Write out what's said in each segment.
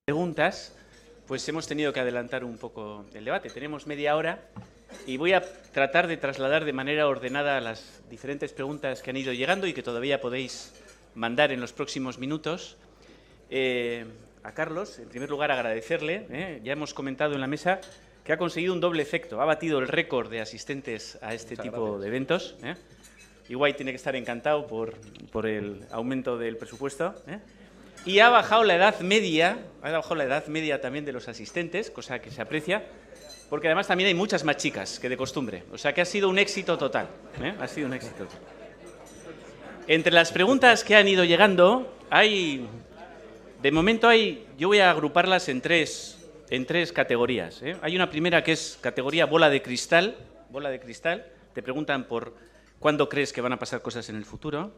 preguntas, pues hemos tenido que adelantar un poco el debate. Tenemos media hora y voy a tratar de trasladar de manera ordenada las diferentes preguntas que han ido llegando y que todavía podéis mandar en los próximos minutos. A Carlos, en primer lugar, agradecerle. Ya hemos comentado en la mesa que ha conseguido un doble efecto. Ha batido el récord de asistentes a este tipo de eventos. Igual tiene que estar encantado por el aumento del presupuesto. Y ha bajado la edad media, también de los asistentes, cosa que se aprecia, porque además también hay muchas más chicas que de costumbre. O sea que ha sido un éxito total. Ha sido un éxito total. Entre las preguntas que han ido llegando, yo voy a agruparlas en tres categorías. Hay una primera que es categoría bola de cristal. Te preguntan por cuándo crees que van a pasar cosas en el futuro.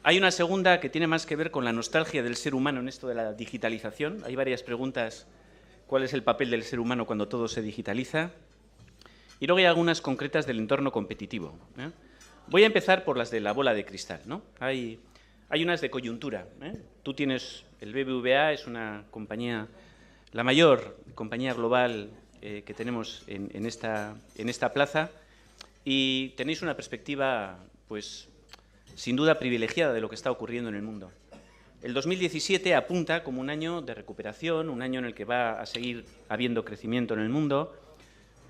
Hay una segunda que tiene más que ver con la nostalgia del ser humano en esto de la digitalización. Hay varias preguntas. ¿Cuál es el papel del ser humano cuando todo se digitaliza? Y luego hay algunas concretas del entorno competitivo. Voy a empezar por las de la bola de cristal, ¿no? Hay unas de coyuntura. Tú tienes, el BBVA es una compañía, la mayor compañía global que tenemos en esta plaza, y tenéis una perspectiva, pues, sin duda privilegiada de lo que está ocurriendo en el mundo. El 2017 apunta como un año de recuperación, un año en el que va a seguir habiendo crecimiento en el mundo,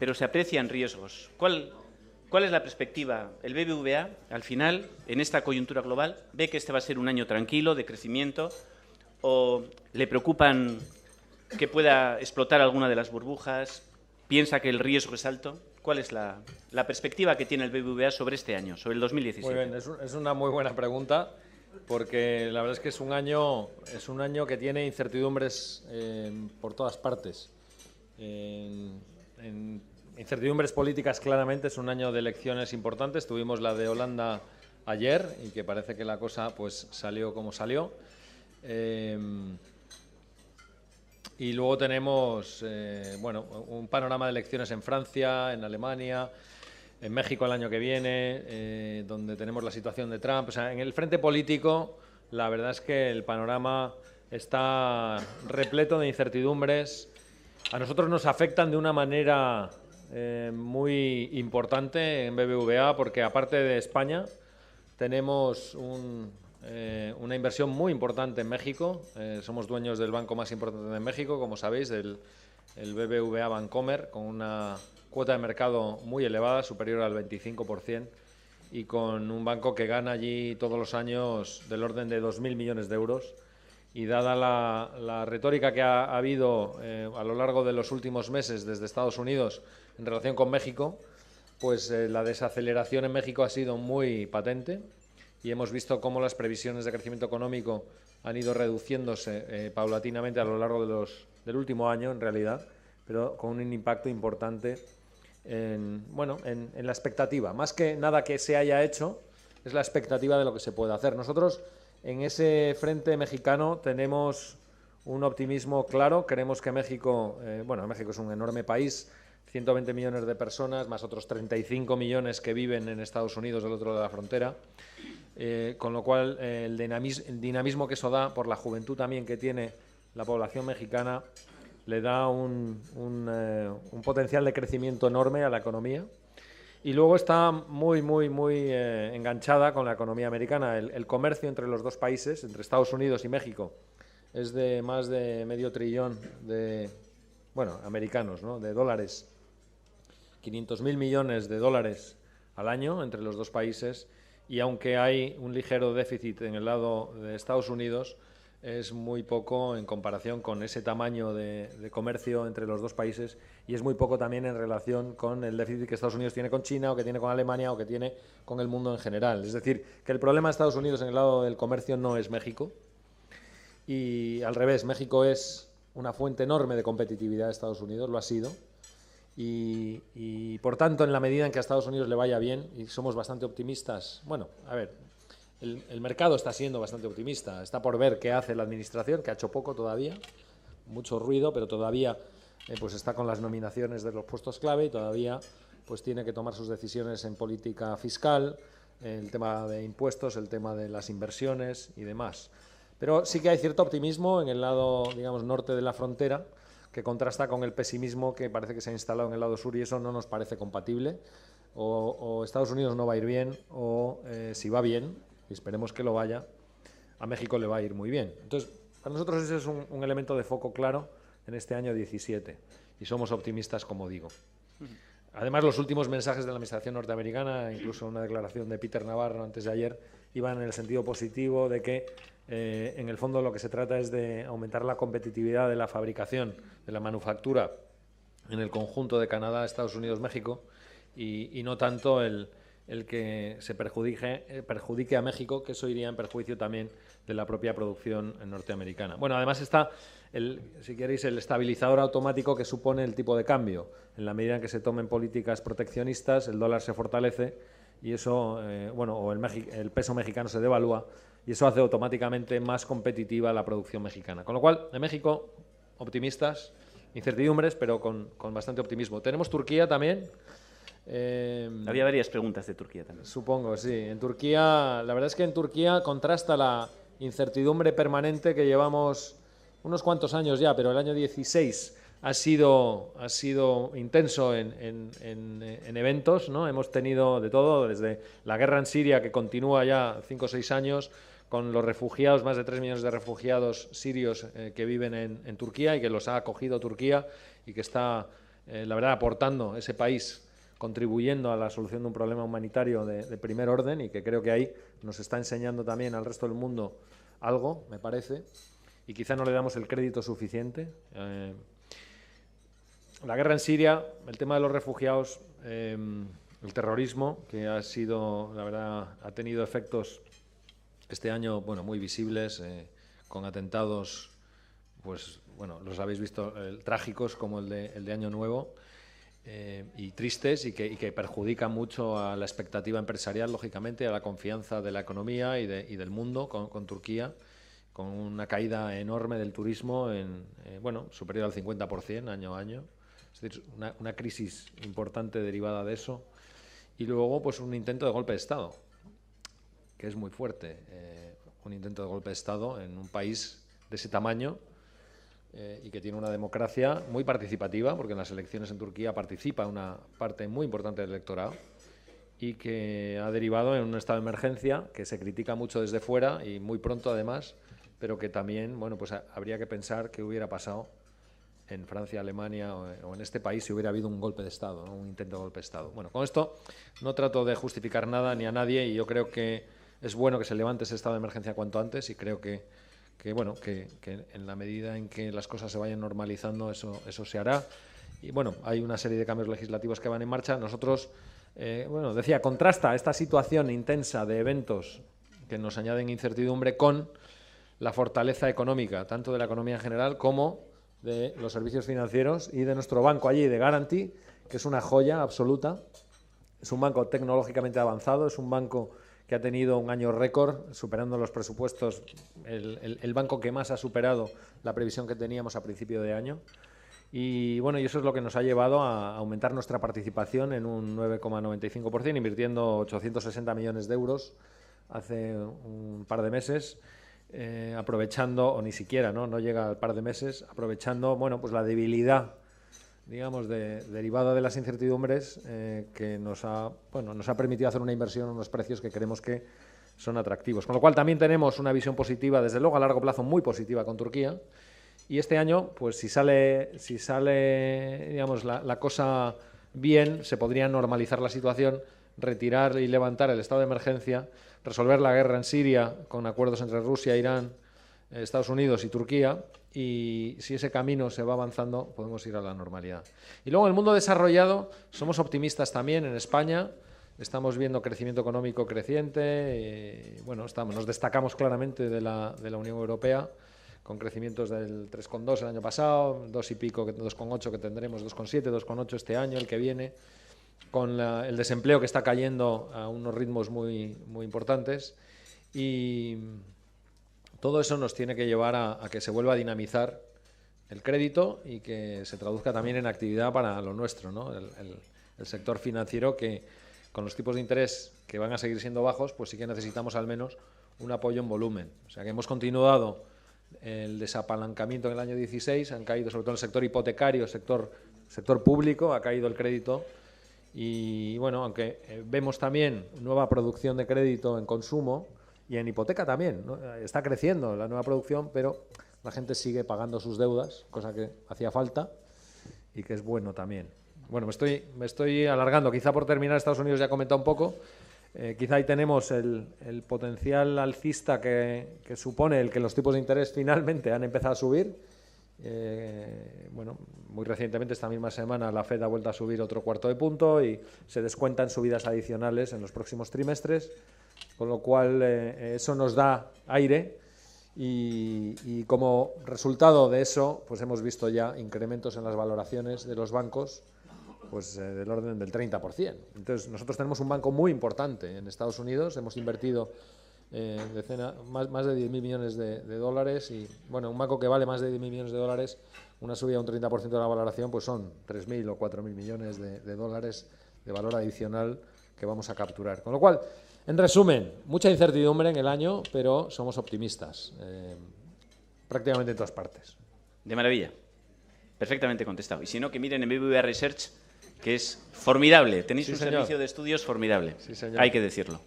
pero se aprecian riesgos. ¿Cuál es la perspectiva? El BBVA, al final, en esta coyuntura global, ve que este va a ser un año tranquilo, de crecimiento, o le preocupan que pueda explotar alguna de las burbujas, piensa que el riesgo es alto. ¿Cuál es la perspectiva que tiene el BBVA sobre este año, sobre el 2017? Muy bien, es una muy buena pregunta, porque la verdad es que es un año que tiene incertidumbres por todas partes. En incertidumbres políticas, claramente, es un año de elecciones importantes. Tuvimos la de Holanda ayer y que parece que la cosa pues salió como salió. Y luego tenemos un panorama de elecciones en Francia, en Alemania, en México el año que viene, donde tenemos la situación de Trump. O sea, en el frente político, la verdad es que el panorama está repleto de incertidumbres. A nosotros nos afectan de una manera muy importante en BBVA, porque aparte de España, tenemos una inversión muy importante en México. Somos dueños del banco más importante de México, como sabéis, el BBVA Bancomer, con una cuota de mercado muy elevada, superior al 25%, y con un banco que gana allí todos los años del orden de 2.000 millones de euros. Y dada la retórica que ha habido a lo largo de los últimos meses desde Estados Unidos en relación con México, pues la desaceleración en México ha sido muy patente. Y hemos visto cómo las previsiones de crecimiento económico han ido reduciéndose paulatinamente a lo largo del último año, en realidad, pero con un impacto importante en la expectativa. Más que nada que se haya hecho, es la expectativa de lo que se puede hacer. Nosotros, en ese frente mexicano, tenemos un optimismo claro. Queremos que México, México es un enorme país, 120 millones de personas, más otros 35 millones que viven en Estados Unidos del otro lado de la frontera. Con lo cual el dinamismo que eso da, por la juventud también que tiene la población mexicana, le da un potencial de crecimiento enorme a la economía. Y luego está muy enganchada con la economía americana. El comercio entre los dos países, entre Estados Unidos y México, es de más de medio trillón de americanos, ¿no?, de dólares. 500.000 millones de dólares al año entre los dos países. Y aunque hay un ligero déficit en el lado de Estados Unidos, es muy poco en comparación con ese tamaño de comercio entre los dos países, y es muy poco también en relación con el déficit que Estados Unidos tiene con China, o que tiene con Alemania, o que tiene con el mundo en general. Es decir, que el problema de Estados Unidos en el lado del comercio no es México, y al revés, México es una fuente enorme de competitividad de Estados Unidos, lo ha sido. Y por tanto, en la medida en que a Estados Unidos le vaya bien, y somos bastante optimistas, el mercado está siendo bastante optimista. Está por ver qué hace la administración, que ha hecho poco todavía, mucho ruido, pero todavía pues está con las nominaciones de los puestos clave, y todavía pues tiene que tomar sus decisiones en política fiscal, el tema de impuestos, el tema de las inversiones y demás. Pero sí que hay cierto optimismo en el lado, digamos, norte de la frontera, que contrasta con el pesimismo que parece que se ha instalado en el lado sur, y eso no nos parece compatible. O Estados Unidos no va a ir bien, o si va bien, y esperemos que lo vaya, a México le va a ir muy bien. Entonces, para nosotros ese es un elemento de foco claro en este año 17, y somos optimistas, como digo. Además, los últimos mensajes de la administración norteamericana, incluso una declaración de Peter Navarro antes de ayer, iban en el sentido positivo de que en el fondo lo que se trata es de aumentar la competitividad de la fabricación, de la manufactura en el conjunto de Canadá, Estados Unidos, México, y no tanto el que se perjudique a México, que eso iría en perjuicio también de la propia producción norteamericana. Bueno, además está, si queréis, el estabilizador automático que supone el tipo de cambio. En la medida en que se tomen políticas proteccionistas, el dólar se fortalece y eso, o el peso mexicano se devalúa, y eso hace automáticamente más competitiva la producción mexicana. Con lo cual, de México, optimistas, incertidumbres, pero con bastante optimismo. Tenemos Turquía también. Había varias preguntas de Turquía también. Supongo, sí. En Turquía, la verdad es que en Turquía contrasta la incertidumbre permanente que llevamos unos cuantos años ya, pero el año 16 ha sido intenso en eventos, ¿no? Hemos tenido de todo, desde la guerra en Siria, que continúa ya 5 o 6 años, con los refugiados, más de 3 millones de refugiados sirios que viven en Turquía y que los ha acogido Turquía y que está, la verdad, aportando ese país, contribuyendo a la solución de un problema humanitario de primer orden, y que creo que ahí nos está enseñando también al resto del mundo algo, me parece, y quizá no le damos el crédito suficiente. La guerra en Siria, el tema de los refugiados, el terrorismo, que ha sido, la verdad, ha tenido efectos este año, muy visibles, con atentados, los habéis visto, trágicos, como el de Año Nuevo, y tristes, y que perjudican mucho a la expectativa empresarial, lógicamente, a la confianza de la economía y del mundo con Turquía, con una caída enorme del turismo, superior al 50% año a año. Es decir, una crisis importante derivada de eso. Y luego, un intento de golpe de Estado, que es muy fuerte. Un intento de golpe de Estado en un país de ese tamaño, y que tiene una democracia muy participativa, porque en las elecciones en Turquía participa una parte muy importante del electorado, y que ha derivado en un estado de emergencia que se critica mucho desde fuera, y muy pronto además, pero que también habría que pensar qué hubiera pasado en Francia, Alemania o en este país si hubiera habido un golpe de Estado, ¿no? Un intento de golpe de Estado. Bueno, con esto no trato de justificar nada ni a nadie, y yo creo que es bueno que se levante ese estado de emergencia cuanto antes, y creo que en la medida en que las cosas se vayan normalizando, eso se hará. Y hay una serie de cambios legislativos que van en marcha. Nosotros, contrasta esta situación intensa de eventos que nos añaden incertidumbre con la fortaleza económica, tanto de la economía en general como de los servicios financieros y de nuestro banco allí, de Guaranty, que es una joya absoluta. Es un banco tecnológicamente avanzado, es un banco que ha tenido un año récord, superando los presupuestos, el banco que más ha superado la previsión que teníamos a principio de año. Y eso es lo que nos ha llevado a aumentar nuestra participación en un 9,95%, invirtiendo 860 millones de euros hace un par de meses, aprovechando, o ni siquiera, no llega al par de meses, aprovechando la debilidad, digamos, derivada de las incertidumbres, que nos ha permitido hacer una inversión en unos precios que creemos que son atractivos. Con lo cual también tenemos una visión positiva, desde luego a largo plazo muy positiva con Turquía, y este año, si sale digamos, la cosa bien, se podría normalizar la situación, retirar y levantar el estado de emergencia, resolver la guerra en Siria con acuerdos entre Rusia, Irán, Estados Unidos y Turquía, y si ese camino se va avanzando, podemos ir a la normalidad. Y luego en el mundo desarrollado somos optimistas también. En España estamos viendo crecimiento económico creciente, nos destacamos claramente de la Unión Europea, con crecimientos del 3,2 el año pasado, 2 y pico, 2,8 que tendremos, 2,7, 2,8 este año, el que viene, con el desempleo que está cayendo a unos ritmos muy, muy importantes, y todo eso nos tiene que llevar a que se vuelva a dinamizar el crédito y que se traduzca también en actividad para lo nuestro, ¿no? El sector financiero, que con los tipos de interés que van a seguir siendo bajos, pues sí que necesitamos al menos un apoyo en volumen. O sea que hemos continuado el desapalancamiento en el año 16, han caído sobre todo el sector hipotecario, sector público, ha caído el crédito y bueno, aunque vemos también nueva producción de crédito en consumo y en hipoteca también, ¿no? Está creciendo la nueva producción, pero la gente sigue pagando sus deudas, cosa que hacía falta y que es bueno también. Bueno, me estoy alargando, quizá por terminar Estados Unidos ya he comentado un poco. Quizá ahí tenemos el potencial alcista que supone el que los tipos de interés finalmente han empezado a subir. Bueno, muy recientemente, esta misma semana, la FED ha vuelto a subir otro cuarto de punto y se descuentan subidas adicionales en los próximos trimestres, con lo cual eso nos da aire y como resultado de eso, pues hemos visto ya incrementos en las valoraciones de los bancos, pues del orden del 30%. Entonces, nosotros tenemos un banco muy importante en Estados Unidos, hemos invertido más de 10.000 millones de dólares y, bueno, un banco que vale más de 10.000 millones de dólares, una subida de un 30% de la valoración, pues son 3.000 o 4.000 millones de dólares de valor adicional que vamos a capturar. Con lo cual, en resumen, mucha incertidumbre en el año, pero somos optimistas, prácticamente en todas partes. De maravilla. Perfectamente contestado. Y si no, que miren en BBVA Research, que es formidable. Tenéis un servicio de estudios formidable. Sí, señor. Hay que decirlo.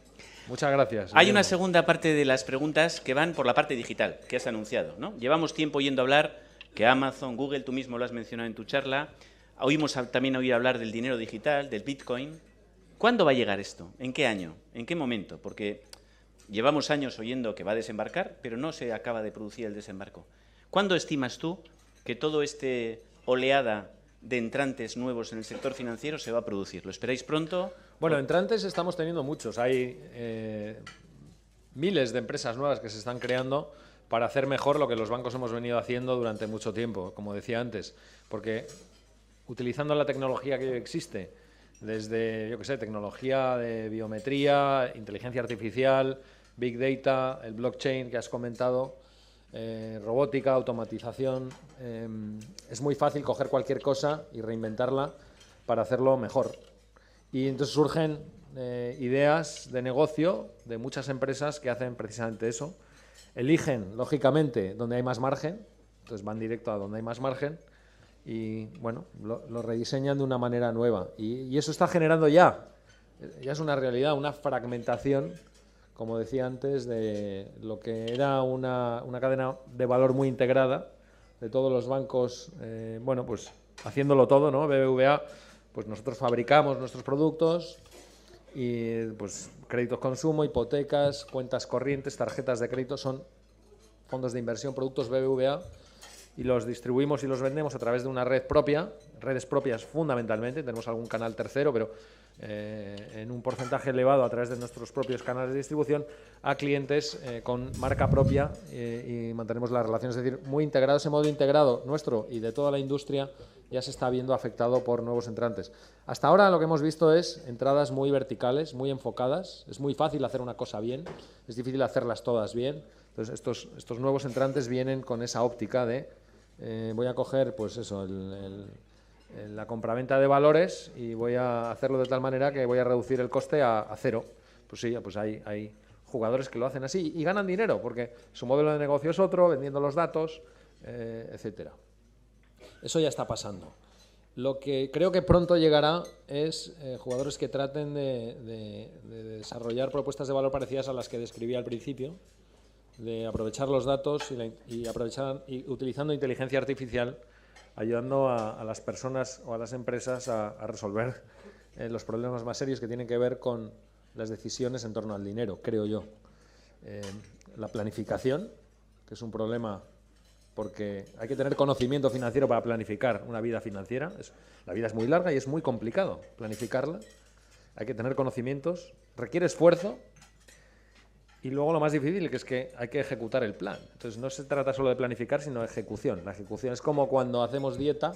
Muchas gracias. Hay una segunda parte de las preguntas que van por la parte digital, que has anunciado, ¿no? Llevamos tiempo oyendo hablar que Amazon, Google, tú mismo lo has mencionado en tu charla. Oímos también oír hablar del dinero digital, del Bitcoin. ¿Cuándo va a llegar esto? ¿En qué año? ¿En qué momento? Porque llevamos años oyendo que va a desembarcar, pero no se acaba de producir el desembarco. ¿Cuándo estimas tú que todo este oleada de entrantes nuevos en el sector financiero se va a producir? ¿Lo esperáis pronto? Bueno, entrantes estamos teniendo muchos. Hay miles de empresas nuevas que se están creando para hacer mejor lo que los bancos hemos venido haciendo durante mucho tiempo, como decía antes, porque utilizando la tecnología que existe, desde, yo qué sé, tecnología de biometría, inteligencia artificial, big data, el blockchain que has comentado, robótica, automatización, es muy fácil coger cualquier cosa y reinventarla para hacerlo mejor. Y entonces surgen ideas de negocio de muchas empresas que hacen precisamente eso. Eligen, lógicamente, donde hay más margen, entonces van directo a donde hay más margen y, bueno, lo rediseñan de una manera nueva. Y eso está generando ya es una realidad, una fragmentación, como decía antes, de lo que era una cadena de valor muy integrada de todos los bancos, bueno, pues haciéndolo todo, ¿no? BBVA, pues nosotros fabricamos nuestros productos y pues créditos consumo, hipotecas, cuentas corrientes, tarjetas de crédito, son fondos de inversión, productos BBVA, y los distribuimos y los vendemos a través de una red propia, redes propias fundamentalmente, tenemos algún canal tercero, pero en un porcentaje elevado a través de nuestros propios canales de distribución a clientes con marca propia y mantenemos las relaciones, es decir, muy integrado. Ese modo integrado nuestro y de toda la industria ya se está viendo afectado por nuevos entrantes. Hasta ahora lo que hemos visto es entradas muy verticales, muy enfocadas, es muy fácil hacer una cosa bien, es difícil hacerlas todas bien. Entonces estos nuevos entrantes vienen con esa óptica de voy a coger pues eso, la compraventa de valores y voy a hacerlo de tal manera que voy a reducir el coste a cero. Pues sí, pues hay jugadores que lo hacen así y ganan dinero porque su modelo de negocio es otro, vendiendo los datos, etcétera. Eso ya está pasando. Lo que creo que pronto llegará es jugadores que traten de desarrollar propuestas de valor parecidas a las que describí al principio, de aprovechar los datos y utilizando inteligencia artificial, ayudando a las personas o a las empresas a resolver los problemas más serios que tienen que ver con las decisiones en torno al dinero, creo yo. La planificación, que es un problema porque hay que tener conocimiento financiero para planificar una vida financiera. La vida es muy larga y es muy complicado planificarla. Hay que tener conocimientos, requiere esfuerzo. Y luego lo más difícil que es que hay que ejecutar el plan. Entonces no se trata solo de planificar, sino de ejecución. La ejecución es como cuando hacemos dieta,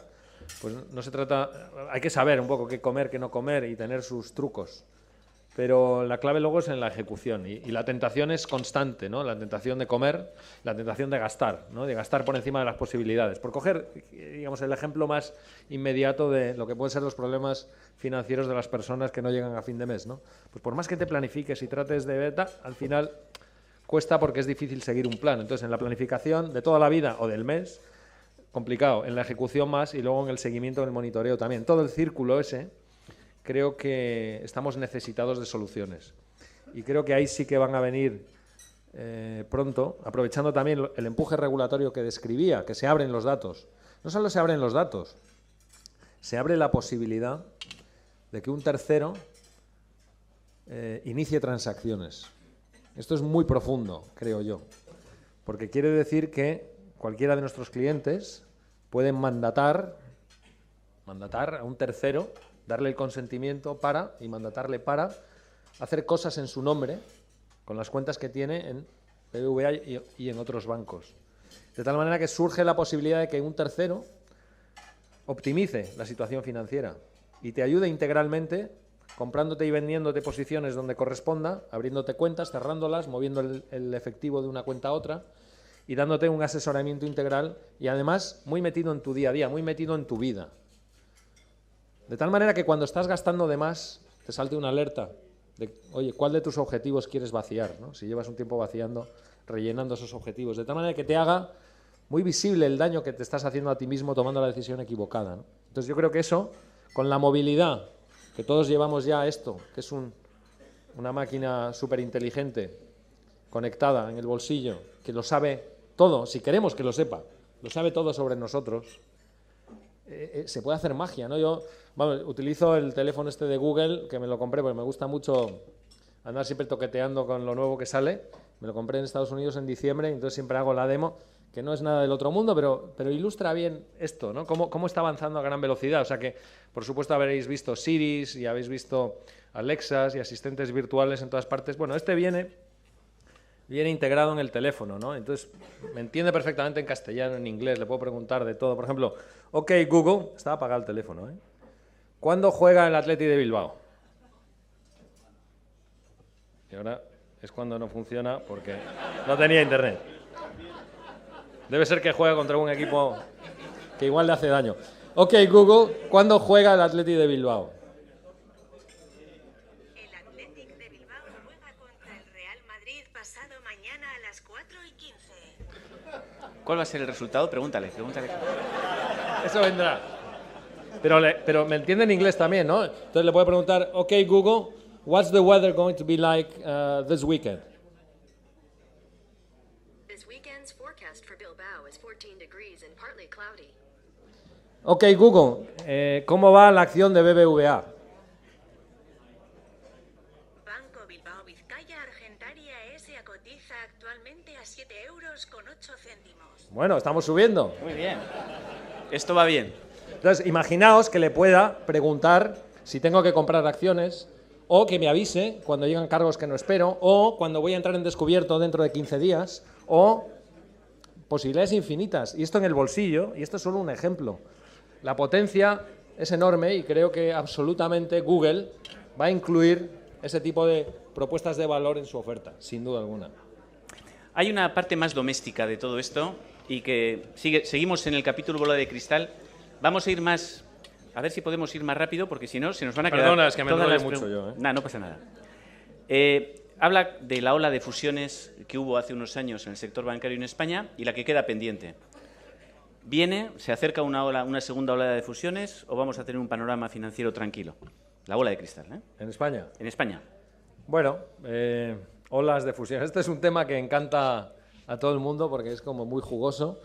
pues no se trata, hay que saber un poco qué comer, qué no comer y tener sus trucos. Pero la clave luego es en la ejecución y la tentación es constante, ¿no? La tentación de comer, la tentación de gastar, ¿no? De gastar por encima de las posibilidades. Por coger, digamos, el ejemplo más inmediato de lo que pueden ser los problemas financieros de las personas que no llegan a fin de mes, ¿no? Pues por más que te planifiques y trates de beta, al final, cuesta porque es difícil seguir un plan. Entonces, en la planificación de toda la vida o del mes, complicado. En la ejecución más y luego en el seguimiento, en el monitoreo también. Todo el círculo ese, creo que estamos necesitados de soluciones. Y creo que ahí sí que van a venir pronto, aprovechando también el empuje regulatorio que describía, que se abren los datos. No solo se abren los datos, se abre la posibilidad de que un tercero inicie transacciones. Esto es muy profundo, creo yo, porque quiere decir que cualquiera de nuestros clientes puede mandatar a un tercero, darle el consentimiento y mandatarle para hacer cosas en su nombre con las cuentas que tiene en BBVA y en otros bancos. De tal manera que surge la posibilidad de que un tercero optimice la situación financiera y te ayude integralmente, comprándote y vendiéndote posiciones donde corresponda, abriéndote cuentas, cerrándolas, moviendo el efectivo de una cuenta a otra y dándote un asesoramiento integral y además muy metido en tu día a día, muy metido en tu vida. De tal manera que cuando estás gastando de más, te salte una alerta de, oye, ¿cuál de tus objetivos quieres vaciar, ¿no? Si llevas un tiempo vaciando, rellenando esos objetivos. De tal manera que te haga muy visible el daño que te estás haciendo a ti mismo tomando la decisión equivocada, ¿no? Entonces yo creo que eso, con la movilidad, que todos llevamos ya esto, que es una máquina súper inteligente, conectada en el bolsillo, que lo sabe todo, si queremos que lo sepa, lo sabe todo sobre nosotros, se puede hacer magia, ¿no? Yo utilizo el teléfono este de Google, que me lo compré porque me gusta mucho andar siempre toqueteando con lo nuevo que sale. Me lo compré en Estados Unidos en diciembre, entonces siempre hago la demo, que no es nada del otro mundo, pero ilustra bien esto, ¿no? Cómo está avanzando a gran velocidad. O sea que, por supuesto, habréis visto Siris y habéis visto Alexas y asistentes virtuales en todas partes. Bueno, este viene integrado en el teléfono, ¿no? Entonces, me entiende perfectamente en castellano, en inglés, le puedo preguntar de todo. Por ejemplo, OK Google, estaba apagado el teléfono, ¿eh? ¿Cuándo juega el Athletic de Bilbao? Y ahora es cuando no funciona porque no tenía internet. Debe ser que juega contra un equipo que igual le hace daño. OK Google, ¿cuándo juega el Athletic de Bilbao? El Athletic de Bilbao juega contra el Real Madrid pasado mañana a las 4:15. ¿Cuál va a ser el resultado? Pregúntale. Eso vendrá. Pero me entiende en inglés también, ¿no? Entonces le puedo preguntar, OK Google, what's the weather going to be like this weekend? This weekend's forecast for Bilbao is 14 degrees and partly cloudy. OK Google, ¿cómo va la acción de BBVA? Banco Bilbao Vizcaya Argentaria S.A. cotiza actualmente a 7,08 €. Bueno, estamos subiendo. Muy bien. Esto va bien. Entonces, imaginaos que le pueda preguntar si tengo que comprar acciones o que me avise cuando llegan cargos que no espero o cuando voy a entrar en descubierto dentro de 15 días o posibilidades infinitas. Y esto en el bolsillo, y esto es solo un ejemplo. La potencia es enorme y creo que absolutamente Google va a incluir ese tipo de propuestas de valor en su oferta, sin duda alguna. Hay una parte más doméstica de todo esto y que seguimos en el capítulo bola de cristal. Vamos a ir más, a ver si podemos ir más rápido, porque si no, se nos van a quedar... Perdona, es que me todas duele las mucho yo, ¿eh? No pasa nada. Habla de la ola de fusiones que hubo hace unos años en el sector bancario en España y la que queda pendiente. ¿Se acerca una segunda ola de fusiones o vamos a tener un panorama financiero tranquilo? La bola de cristal, ¿eh? ¿En España? En España. Bueno, olas de fusión. Este es un tema que encanta a todo el mundo porque es como muy jugoso.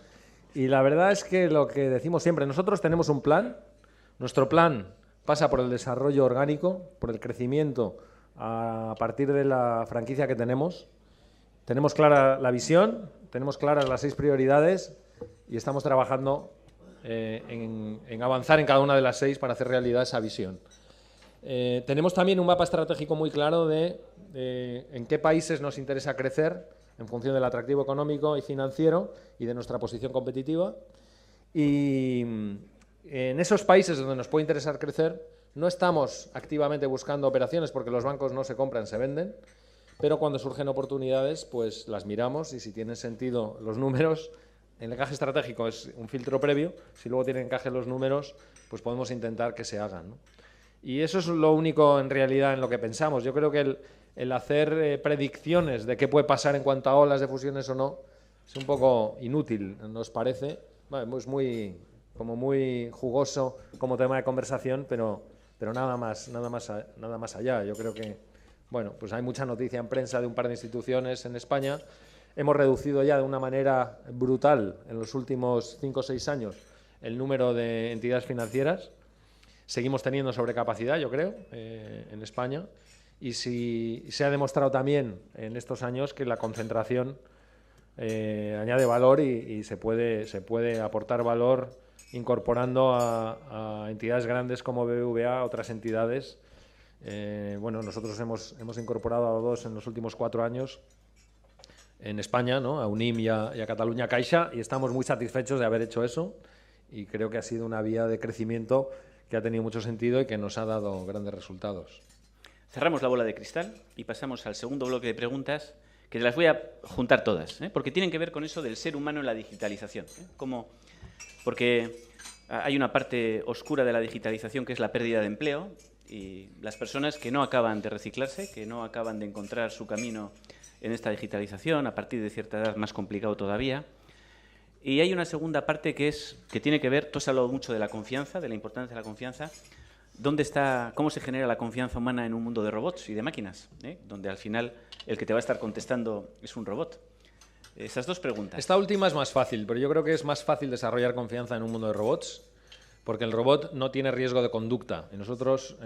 Y la verdad es que lo que decimos siempre, nosotros tenemos un plan. Nuestro plan pasa por el desarrollo orgánico, por el crecimiento a partir de la franquicia que tenemos. Tenemos clara la visión, tenemos claras las 6 prioridades y estamos trabajando en avanzar en cada una de las 6 para hacer realidad esa visión. Tenemos también un mapa estratégico muy claro de en qué países nos interesa crecer en función del atractivo económico y financiero y de nuestra posición competitiva. Y en esos países donde nos puede interesar crecer, no estamos activamente buscando operaciones porque los bancos no se compran, se venden, pero cuando surgen oportunidades, pues las miramos y si tienen sentido los números, el encaje estratégico es un filtro previo, si luego tienen encaje los números, pues podemos intentar que se hagan, ¿no? Y eso es lo único en realidad en lo que pensamos. Yo creo que el hacer predicciones de qué puede pasar en cuanto a olas de fusiones o no es un poco inútil, ¿nos parece? Bueno, es muy jugoso como tema de conversación, pero nada más allá. Yo creo que, bueno, pues hay mucha noticia en prensa de un par de instituciones en España. Hemos reducido ya de una manera brutal en los últimos 5 o 6 años el número de entidades financieras. Seguimos teniendo sobrecapacidad, yo creo, en España. Y se ha demostrado también en estos años que la concentración añade valor y se puede aportar valor incorporando a entidades grandes como BBVA, otras entidades. Bueno, nosotros hemos incorporado a 2 en los últimos 4 años en España, ¿no? A UNIM y a Catalunya Caixa, y estamos muy satisfechos de haber hecho eso, y creo que ha sido una vía de crecimiento que ha tenido mucho sentido y que nos ha dado grandes resultados. Cerramos la bola de cristal y pasamos al segundo bloque de preguntas, que las voy a juntar todas, porque tienen que ver con eso del ser humano en la digitalización. Porque hay una parte oscura de la digitalización que es la pérdida de empleo y las personas que no acaban de reciclarse, que no acaban de encontrar su camino en esta digitalización, a partir de cierta edad más complicado todavía. Y hay una segunda parte que tiene que ver, tú has hablado mucho de la confianza, de la importancia de la confianza. ¿Cómo se genera la confianza humana en un mundo de robots y de máquinas? Donde al final el que te va a estar contestando es un robot. Esas 2 preguntas. Esta última es más fácil, pero yo creo que es más fácil desarrollar confianza en un mundo de robots, porque el robot no tiene riesgo de conducta. Y nosotros,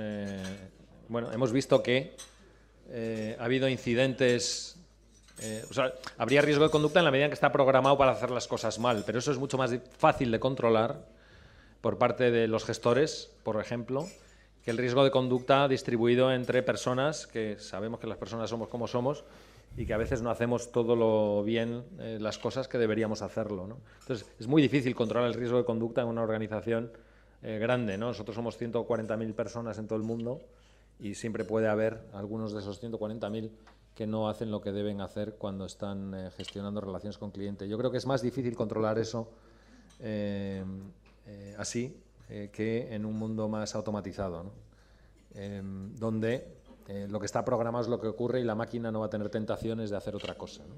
bueno, hemos visto que ha habido incidentes. O sea, habría riesgo de conducta en la medida en que está programado para hacer las cosas mal, pero eso es mucho más fácil de controlar por parte de los gestores, por ejemplo, que el riesgo de conducta distribuido entre personas, que sabemos que las personas somos como somos y que a veces no hacemos todo lo bien las cosas que deberíamos hacerlo, ¿no? Entonces, es muy difícil controlar el riesgo de conducta en una organización grande, ¿no? Nosotros somos 140.000 personas en todo el mundo y siempre puede haber algunos de esos 140.000 que no hacen lo que deben hacer cuando están gestionando relaciones con cliente. Yo creo que es más difícil controlar eso así que en un mundo más automatizado, ¿no? Donde lo que está programado es lo que ocurre y la máquina no va a tener tentaciones de hacer otra cosa, ¿no?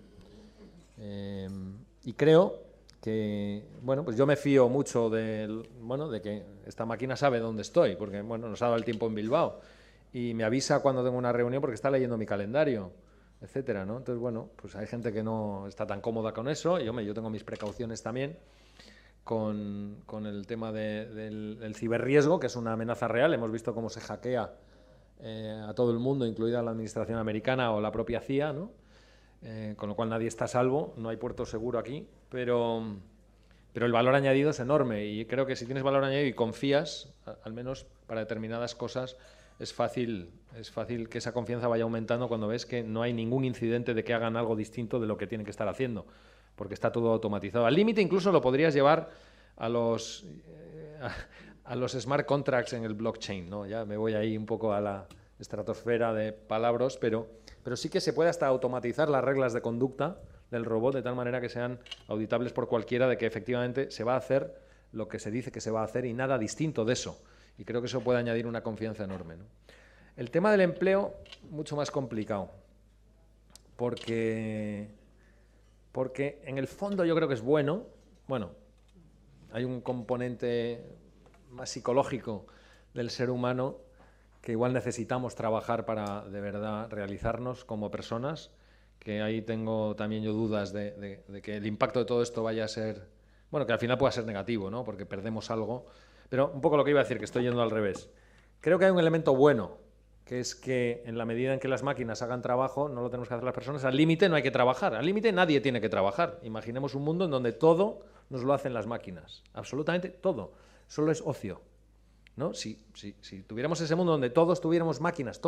Y creo que, bueno, pues yo me fío mucho de que esta máquina sabe dónde estoy, porque, bueno, nos ha dado el tiempo en Bilbao y me avisa cuando tengo una reunión porque está leyendo mi calendario, etcétera, ¿no? Entonces, bueno, pues hay gente que no está tan cómoda con eso y, hombre, yo tengo mis precauciones también con el tema del ciberriesgo, que es una amenaza real. Hemos visto cómo se hackea a todo el mundo, incluida la administración americana o la propia CIA, ¿no? Con lo cual nadie está a salvo, no hay puerto seguro aquí, pero el valor añadido es enorme y creo que si tienes valor añadido y confías, al menos para determinadas cosas, es fácil que esa confianza vaya aumentando cuando ves que no hay ningún incidente de que hagan algo distinto de lo que tienen que estar haciendo, porque está todo automatizado. Al límite incluso lo podrías llevar a los smart contracts en el blockchain, ¿no? Ya me voy ahí un poco a la estratosfera de palabras, pero sí que se puede hasta automatizar las reglas de conducta del robot de tal manera que sean auditables por cualquiera, de que efectivamente se va a hacer lo que se dice que se va a hacer y nada distinto de eso. Y creo que eso puede añadir una confianza enorme, ¿no? El tema del empleo, mucho más complicado, porque en el fondo yo creo que es bueno. Bueno, hay un componente más psicológico del ser humano que igual necesitamos trabajar para de verdad realizarnos como personas, que ahí tengo también yo dudas de que el impacto de todo esto vaya a ser, bueno, que al final pueda ser negativo, ¿no? Porque perdemos algo. Pero un poco lo que iba a decir, que estoy yendo al revés. Creo que hay un elemento bueno, que es que en la medida en que las máquinas hagan trabajo, no lo tenemos que hacer las personas. Al límite no hay que trabajar, al límite nadie tiene que trabajar. Imaginemos un mundo en donde todo nos lo hacen las máquinas, absolutamente todo, solo es ocio, ¿no? Si tuviéramos ese mundo donde todos tuviéramos máquinas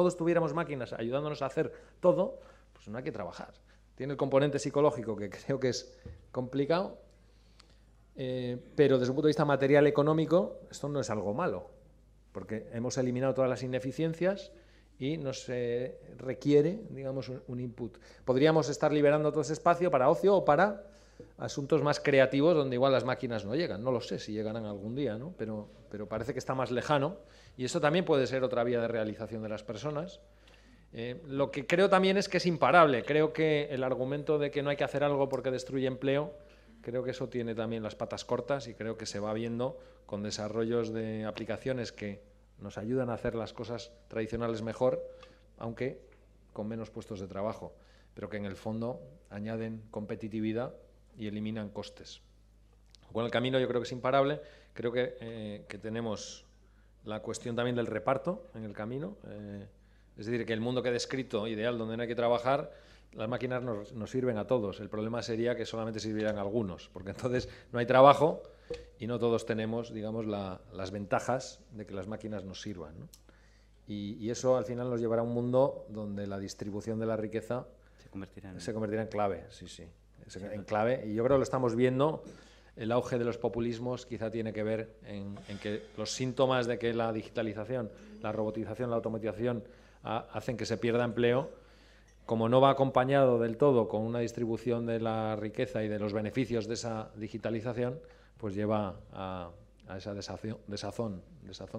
ayudándonos a hacer todo, pues no hay que trabajar. Tiene el componente psicológico que creo que es complicado, pero desde un punto de vista material económico esto no es algo malo, porque hemos eliminado todas las ineficiencias y nos requiere, digamos, un input. Podríamos estar liberando todo ese espacio para ocio o para asuntos más creativos donde igual las máquinas no llegan. No lo sé si llegarán algún día, ¿no? Pero parece que está más lejano y eso también puede ser otra vía de realización de las personas. Lo que creo también es que es imparable. Creo que el argumento de que no hay que hacer algo porque destruye empleo, creo que eso tiene también las patas cortas y creo que se va viendo con desarrollos de aplicaciones que nos ayudan a hacer las cosas tradicionales mejor, aunque con menos puestos de trabajo, pero que en el fondo añaden competitividad y eliminan costes. Con el camino yo creo que es imparable. Creo que tenemos la cuestión también del reparto en el camino. Es decir, que el mundo que he descrito, ideal, donde no hay que trabajar, las máquinas nos sirven a todos. El problema sería que solamente sirvieran a algunos, porque entonces no hay trabajo y no todos tenemos, digamos, las ventajas de que las máquinas nos sirvan, ¿no? Y eso al final nos llevará a un mundo donde la distribución de la riqueza se convertirá en clave, en clave. Y yo creo que lo estamos viendo. El auge de los populismos quizá tiene que ver en que los síntomas de que la digitalización, la robotización, la automatización hacen que se pierda empleo, como no va acompañado del todo con una distribución de la riqueza y de los beneficios de esa digitalización, pues lleva a esa desazón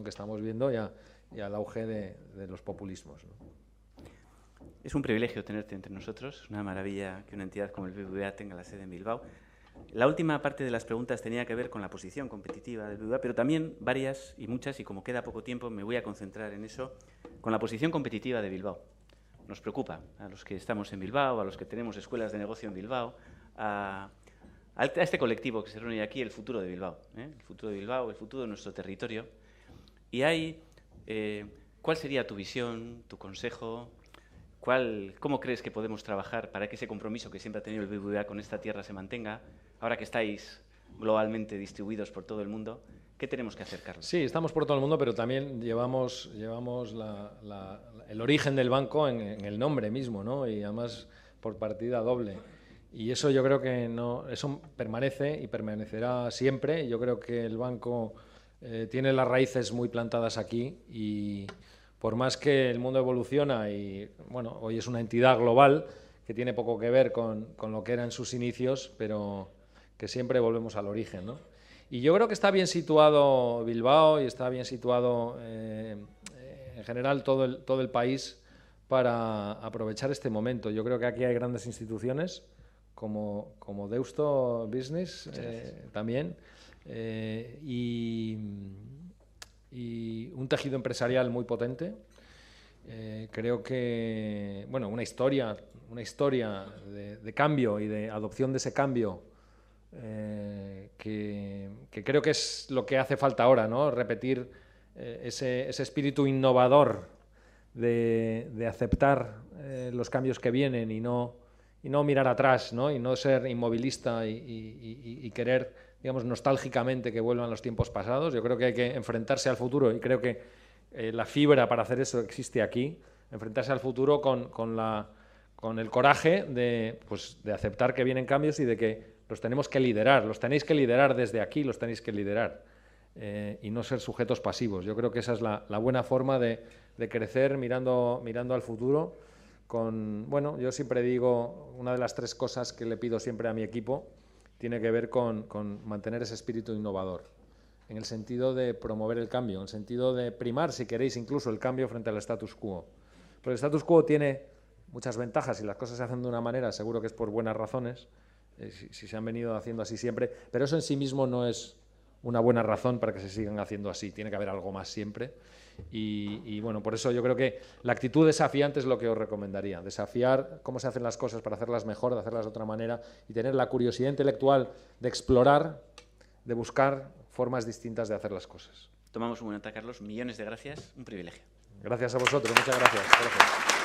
que estamos viendo y al auge de los populismos, ¿no? Es un privilegio tenerte entre nosotros, es una maravilla que una entidad como el BBVA tenga la sede en Bilbao. La última parte de las preguntas tenía que ver con la posición competitiva del BBVA, pero también varias y muchas, y como queda poco tiempo me voy a concentrar en eso, con la posición competitiva de Bilbao. Nos preocupa a los que estamos en Bilbao, a los que tenemos escuelas de negocio en Bilbao, a este colectivo que se reúne aquí, el futuro de Bilbao, el futuro de Bilbao, el futuro de nuestro territorio. Y hay, ¿cuál sería tu visión, tu consejo? ¿Cómo crees que podemos trabajar para que ese compromiso que siempre ha tenido el BBVA con esta tierra se mantenga? Ahora que estáis globalmente distribuidos por todo el mundo, ¿qué tenemos que hacer, Carlos? Sí, estamos por todo el mundo, pero también llevamos el origen del banco en el nombre mismo, ¿no? Y además por partida doble. Y eso yo creo que eso permanece y permanecerá siempre. Yo creo que el banco tiene las raíces muy plantadas aquí y por más que el mundo evoluciona y, bueno, hoy es una entidad global que tiene poco que ver con lo que era en sus inicios, pero que siempre volvemos al origen, ¿no? Y yo creo que está bien situado Bilbao y está bien situado en general todo el país para aprovechar este momento. Yo creo que aquí hay grandes instituciones como Deusto Business también y un tejido empresarial muy potente. Creo que, bueno, una historia de cambio y de adopción de ese cambio que creo que es lo que hace falta ahora, ¿no? Repetir ese espíritu innovador de aceptar los cambios que vienen y no mirar atrás, ¿no? Y no ser inmovilista y querer, digamos, nostálgicamente que vuelvan los tiempos pasados. Yo creo que hay que enfrentarse al futuro y creo que la fibra para hacer eso existe aquí. Enfrentarse al futuro con el coraje de aceptar que vienen cambios y de que los tenemos que liderar. Los tenéis que liderar desde aquí, los tenéis que liderar y no ser sujetos pasivos. Yo creo que esa es la buena forma de crecer mirando al futuro. Bueno, yo siempre digo, una de las 3 cosas que le pido siempre a mi equipo tiene que ver con mantener ese espíritu innovador, en el sentido de promover el cambio, en el sentido de primar, si queréis, incluso el cambio frente al status quo. Pero el status quo tiene muchas ventajas y las cosas se hacen de una manera, seguro que es por buenas razones, si se han venido haciendo así siempre, pero eso en sí mismo no es una buena razón para que se sigan haciendo así, tiene que haber algo más siempre. Y bueno, por eso yo creo que la actitud desafiante es lo que os recomendaría, desafiar cómo se hacen las cosas para hacerlas mejor, de hacerlas de otra manera y tener la curiosidad intelectual de explorar, de buscar formas distintas de hacer las cosas. Tomamos una nota, Carlos. Millones de gracias, un privilegio. Gracias a vosotros, muchas gracias.